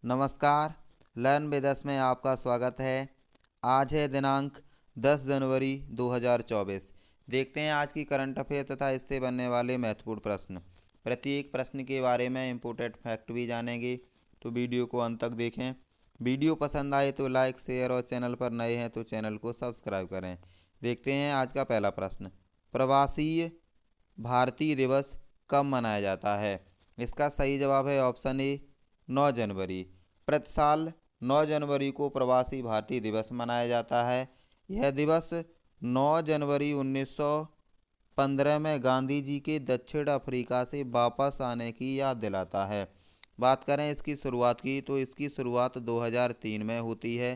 नमस्कार। Learn with us में आपका स्वागत है। आज है दिनांक 10 जनवरी 2024। देखते हैं आज की करंट अफेयर तथा इससे बनने वाले महत्वपूर्ण प्रश्न। प्रत्येक प्रश्न के बारे में इम्पोर्टेंट फैक्ट भी जानेंगे, तो वीडियो को अंत तक देखें। वीडियो पसंद आए तो लाइक, शेयर और चैनल पर नए हैं तो चैनल को सब्सक्राइब करें। देखते हैं आज का पहला प्रश्न। प्रवासी भारतीय दिवस कब मनाया जाता है? इसका सही जवाब है ऑप्शन ए 9 जनवरी। प्रति साल 9 जनवरी को प्रवासी भारतीय दिवस मनाया जाता है। यह दिवस 9 जनवरी 1915 में गांधी जी के दक्षिण अफ्रीका से वापस आने की याद दिलाता है। बात करें इसकी शुरुआत की तो इसकी शुरुआत 2003 में होती है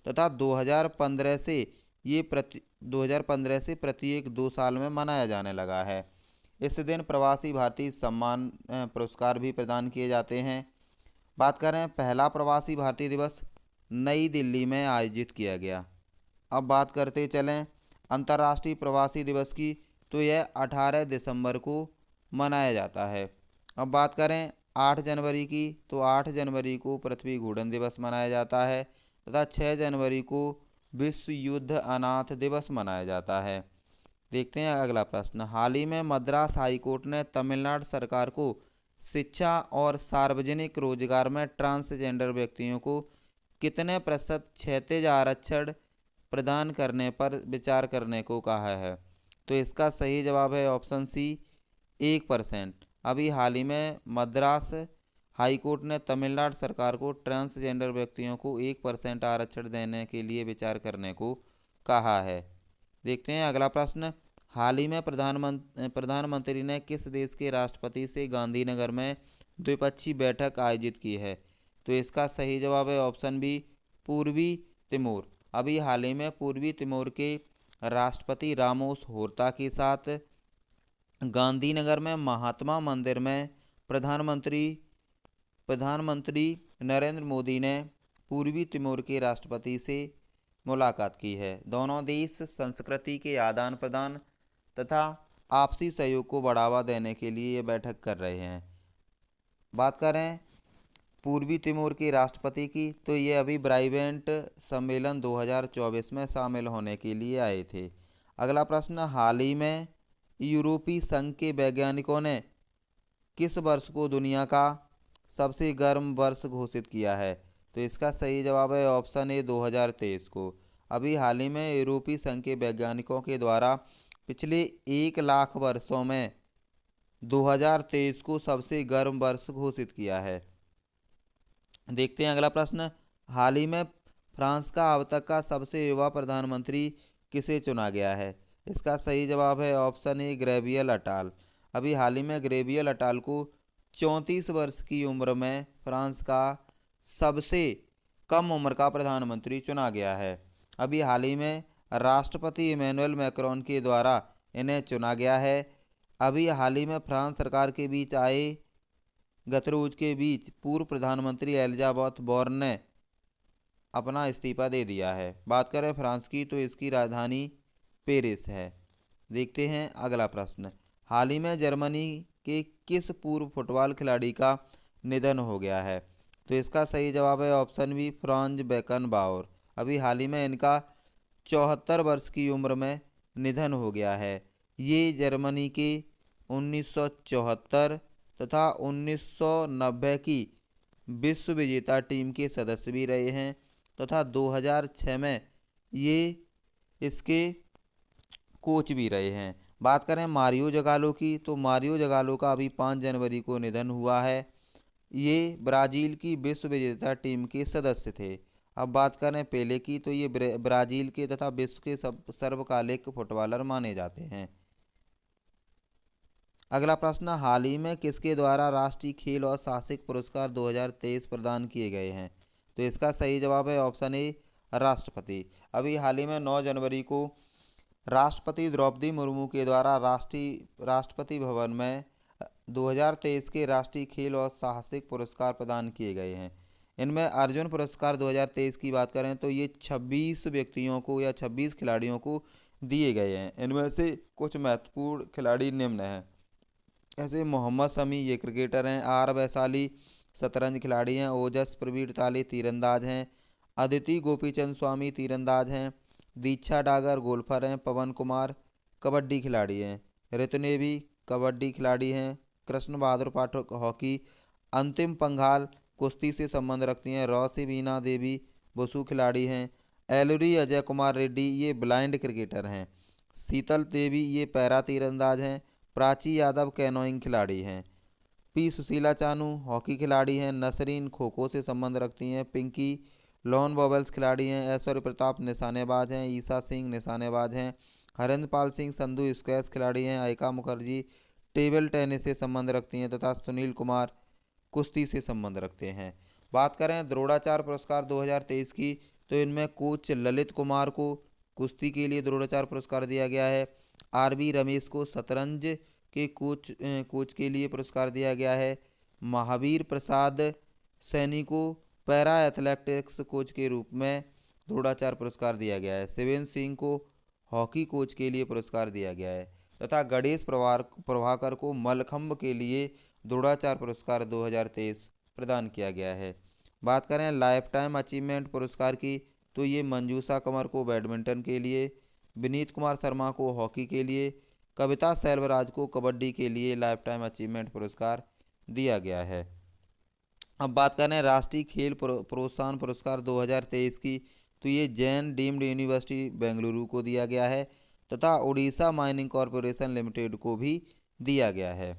तथा 2015 से प्रत्येक 2 साल में मनाया जाने लगा है। इस दिन प्रवासी भारतीय सम्मान पुरस्कार भी प्रदान किए जाते हैं। बात करें पहला प्रवासी भारतीय दिवस नई दिल्ली में आयोजित किया गया। अब बात करते चलें अंतर्राष्ट्रीय प्रवासी दिवस की, तो यह 18 दिसंबर को मनाया जाता है। अब बात करें 8 जनवरी की, तो 8 जनवरी को पृथ्वी घूर्णन दिवस मनाया जाता है तथा 6 जनवरी को विश्व युद्ध अनाथ दिवस मनाया जाता है। देखते हैं अगला प्रश्न। हाल ही में मद्रास हाईकोर्ट ने तमिलनाडु सरकार को शिक्षा और सार्वजनिक रोजगार में ट्रांसजेंडर व्यक्तियों को कितने प्रतिशत क्षैतिज आरक्षण प्रदान करने पर विचार करने को कहा है? तो इसका सही जवाब है ऑप्शन सी 1%। अभी हाल ही में मद्रास हाईकोर्ट ने तमिलनाडु सरकार को ट्रांसजेंडर व्यक्तियों को 1% आरक्षण देने के लिए विचार करने को कहा है। देखते हैं अगला प्रश्न। हाल ही में प्रधानमंत्री ने किस देश के राष्ट्रपति से गांधीनगर में द्विपक्षीय बैठक आयोजित की है? तो इसका सही जवाब है ऑप्शन बी पूर्वी तिमोर। अभी हाल ही में पूर्वी तिमोर के राष्ट्रपति रामोस होर्ता के साथ गांधीनगर में महात्मा मंदिर में प्रधानमंत्री नरेंद्र मोदी ने पूर्वी तिमोर के राष्ट्रपति से मुलाकात की है। दोनों देश संस्कृति के आदान प्रदान तथा आपसी सहयोग को बढ़ावा देने के लिए ये बैठक कर रहे हैं। बात करें पूर्वी तिमोर के राष्ट्रपति की, तो ये अभी ब्राइवेंट सम्मेलन 2024 में शामिल होने के लिए आए थे। अगला प्रश्न। हाल ही में यूरोपीय संघ के वैज्ञानिकों ने किस वर्ष को दुनिया का सबसे गर्म वर्ष घोषित किया है? तो इसका सही जवाब है ऑप्शन ए 2023 को। अभी हाल ही में यूरोपीय संघ के वैज्ञानिकों के द्वारा पिछले 1 लाख वर्षों में 2023 को सबसे गर्म वर्ष घोषित किया है। देखते हैं अगला प्रश्न। हाल ही में फ्रांस का अब तक का सबसे युवा प्रधानमंत्री किसे चुना गया है? इसका सही जवाब है ऑप्शन ए गैब्रियल अटाल। अभी हाल ही में गैब्रियल अटाल को 34 वर्ष की उम्र में फ्रांस का सबसे कम उम्र का प्रधानमंत्री चुना गया है। अभी हाल ही में राष्ट्रपति इमैनुअल मैक्रोन के द्वारा इन्हें चुना गया है। अभी हाल ही में फ्रांस सरकार के बीच आए गतिरोध के बीच पूर्व प्रधानमंत्री एलिजाबेथ बोर्न ने अपना इस्तीफा दे दिया है। बात करें फ्रांस की, तो इसकी राजधानी पेरिस है। देखते हैं अगला प्रश्न। हाल ही में जर्मनी के किस पूर्व फुटबॉल खिलाड़ी का निधन हो गया है? तो इसका सही जवाब है ऑप्शन बी फ्रांज बेकनबाउर। अभी हाल ही में इनका 74 वर्ष की उम्र में निधन हो गया है। ये जर्मनी के 1974 तथा 1990 की विश्व विजेता टीम के सदस्य भी रहे हैं तथा 2006 में ये इसके कोच भी रहे हैं। बात करें मारियो जगालो की, तो मारियो जगालो का अभी 5 जनवरी को निधन हुआ है। ये ब्राज़ील की विश्व विजेता टीम के सदस्य थे। अब बात करें पेले की, तो ये ब्राज़ील के तथा विश्व के सर्वकालिक फुटबॉलर माने जाते हैं। अगला प्रश्न। हाल ही में किसके द्वारा राष्ट्रीय खेल और साहसिक पुरस्कार 2023 प्रदान किए गए हैं? तो इसका सही जवाब है ऑप्शन ए राष्ट्रपति। अभी हाल ही में 9 जनवरी को राष्ट्रपति द्रौपदी मुर्मू के द्वारा राष्ट्रपति भवन में 2023 के राष्ट्रीय खेल और साहसिक पुरस्कार प्रदान किए गए हैं। इनमें अर्जुन पुरस्कार 2023 की बात करें तो ये 26 व्यक्तियों को या 26 खिलाड़ियों को दिए गए हैं। इनमें से कुछ महत्वपूर्ण खिलाड़ी निम्न हैं। ऐसे मोहम्मद शमी, ये क्रिकेटर हैं। आर वैशाली, शतरंज खिलाड़ी हैं। ओजस प्रवीण ताले तीरंदाज हैं। अदिति गोपीचंद स्वामी तीरंदाज हैं। दीक्षा डागर गोल्फर हैं। पवन कुमार कबड्डी खिलाड़ी हैं। ऋतुनेवी कबड्डी खिलाड़ी हैं। कृष्ण बहादुर पाठक हॉकी। अंतिम पंघाल कुश्ती से संबंध रखती हैं। रॉसी बीना देवी वुशु खिलाड़ी हैं। एलुरी अजय कुमार रेड्डी ये ब्लाइंड क्रिकेटर हैं। शीतल देवी ये पैरा तीरंदाज हैं। प्राची यादव कैनोइंग खिलाड़ी हैं। पी सुशीला चानू हॉकी खिलाड़ी हैं। नसरीन खो खो से संबंध रखती हैं। पिंकी लॉन बॉबल्स खिलाड़ी हैं। ऐश्वर्य प्रताप निशानेबाज हैं। ईसा सिंह निशानेबाज हैं। हरेंद्र पाल सिंह संधू स्क्वैश खिलाड़ी हैं। अयका मुखर्जी टेबल टेनिस से संबंध रखती हैं तथा सुनील कुमार कुश्ती से संबंध रखते हैं। बात करें द्रोणाचार्य पुरस्कार 2023 की, तो इनमें कोच ललित कुमार को कुश्ती के लिए द्रोणाचार्य पुरस्कार दिया गया है। आरबी रमेश को शतरंज के कोच के लिए पुरस्कार दिया गया है। महावीर प्रसाद सैनी को पैरा एथलेटिक्स कोच के रूप में द्रोणाचार्य पुरस्कार दिया गया है। शिवेंद्र सिंह को हॉकी कोच के लिए पुरस्कार दिया गया है तथा गणेश प्रभाकर को मलखंभ के लिए द्रोणाचार्य पुरस्कार 2023 प्रदान किया गया है। बात करें लाइफ टाइम अचीवमेंट पुरस्कार की, तो ये मंजूषा कंवर को बैडमिंटन के लिए, विनीत कुमार शर्मा को हॉकी के लिए, कविता सेल्वराज को कबड्डी के लिए लाइफ टाइम अचीवमेंट पुरस्कार दिया गया है। अब बात करें राष्ट्रीय खेल प्रोत्साहन पुरस्कार 2023 की, तो ये जैन डीम्ड यूनिवर्सिटी बेंगलुरु को दिया गया है तथा उड़ीसा माइनिंग कॉरपोरेशन लिमिटेड को भी दिया गया है।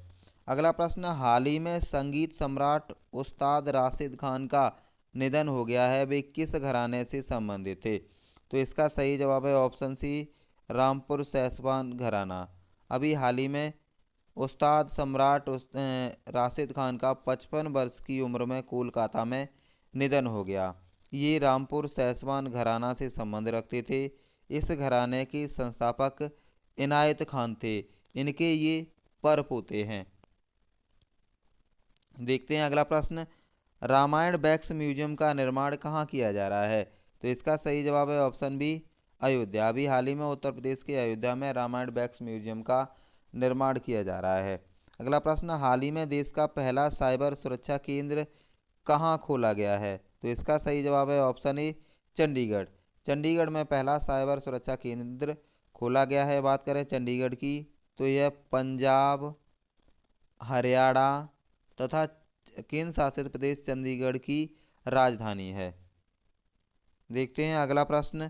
अगला प्रश्न, हाल ही में संगीत सम्राट उस्ताद राशिद खान का निधन हो गया है, वे किस घराने से संबंधित थे? तो इसका सही जवाब है ऑप्शन सी, रामपुर सैसवान घराना। अभी हाल ही में उस्ताद सम्राट राशिद खान का 55 वर्ष की उम्र में कोलकाता में निधन हो गया। ये रामपुर सैसवान घराना से संबंध रखते थे। इस घराने के संस्थापक इनायत खान थे। इनके ये परपोते हैं। देखते हैं अगला प्रश्न, रामायण वैक्स म्यूजियम का निर्माण कहाँ किया जा रहा है? तो इसका सही जवाब है ऑप्शन बी, अयोध्या। अभी हाल ही में उत्तर प्रदेश के अयोध्या में रामायण वैक्स म्यूजियम का निर्माण किया जा रहा है। अगला प्रश्न, हाल ही में देश का पहला साइबर सुरक्षा केंद्र कहाँ खोला गया है? तो इसका सही जवाब है ऑप्शन ए, चंडीगढ़। चंडीगढ़ में पहला साइबर सुरक्षा केंद्र खोला गया है। बात करें चंडीगढ़ की, तो यह पंजाब, हरियाणा तथा केंद्र शासित प्रदेश चंडीगढ़ की राजधानी है। देखते हैं अगला प्रश्न,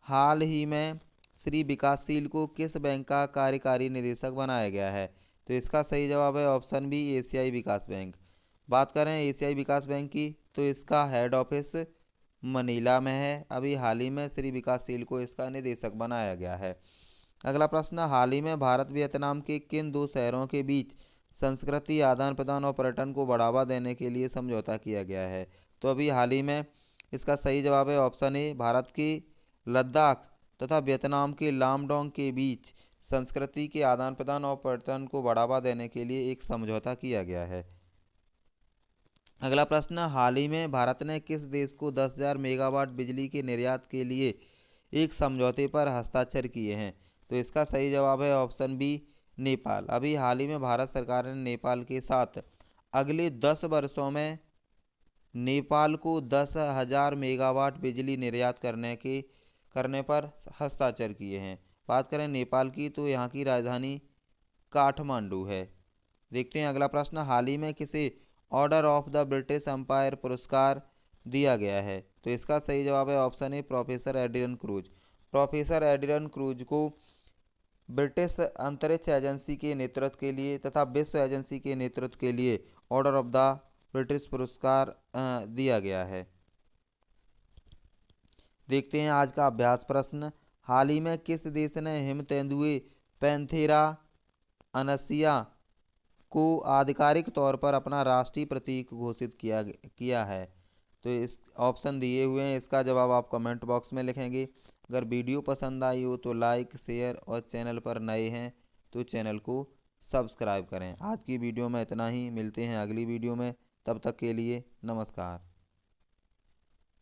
हाल ही में श्री विकासशील को किस बैंक का कार्यकारी निदेशक बनाया गया है? तो इसका सही जवाब है ऑप्शन बी, एशियाई विकास बैंक। बात करें एशियाई विकास बैंक की, तो इसका हेड ऑफिस मनीला में है। अभी हाल ही में श्री विकासशील को इसका निदेशक बनाया गया है। अगला प्रश्न, हाल ही में भारत वियतनाम के किन दो शहरों के बीच संस्कृति आदान प्रदान और पर्यटन को बढ़ावा देने के लिए समझौता किया गया है? तो अभी हाल ही में इसका सही जवाब है ऑप्शन ए, भारत के लद्दाख तथा वियतनाम के लामडोंग के बीच संस्कृति के आदान प्रदान और पर्यटन को बढ़ावा देने के लिए एक समझौता किया गया है। अगला प्रश्न, हाल ही में भारत ने किस देश को 10,000 मेगावाट बिजली के निर्यात के लिए एक समझौते पर हस्ताक्षर किए हैं? तो इसका सही जवाब है ऑप्शन बी, नेपाल। अभी हाल ही में भारत सरकार ने नेपाल के साथ अगले 10 वर्षों में नेपाल को 10,000 मेगावाट बिजली निर्यात करने पर हस्ताक्षर किए हैं। बात करें नेपाल की, तो यहाँ की राजधानी काठमांडू है। देखते हैं अगला प्रश्न, हाल ही में किसे order of the British Empire पुरस्कार दिया गया है? तो इसका सही जवाब है option A, professor Adrian Cruz. Professor Adrian Cruz को ब्रिटिश अंतरिक्ष एजेंसी के नेतृत्व के लिए तथा विश्व एजेंसी के नेतृत्व के लिए ऑर्डर ऑफ द ब्रिटिश पुरस्कार दिया गया है। देखते हैं आज का अभ्यास प्रश्न, हाल ही में किस देश ने हिम तेंदुए पैंथेरा अनसिया को आधिकारिक तौर पर अपना राष्ट्रीय प्रतीक घोषित किया है? तो इस ऑप्शन दिए हुए हैं, इसका जवाब आप कमेंट बॉक्स में लिखेंगे। अगर वीडियो पसंद आई हो तो लाइक, शेयर और चैनल पर नए हैं तो चैनल को सब्सक्राइब करें। आज की वीडियो में इतना ही, मिलते हैं अगली वीडियो में, तब तक के लिए नमस्कार।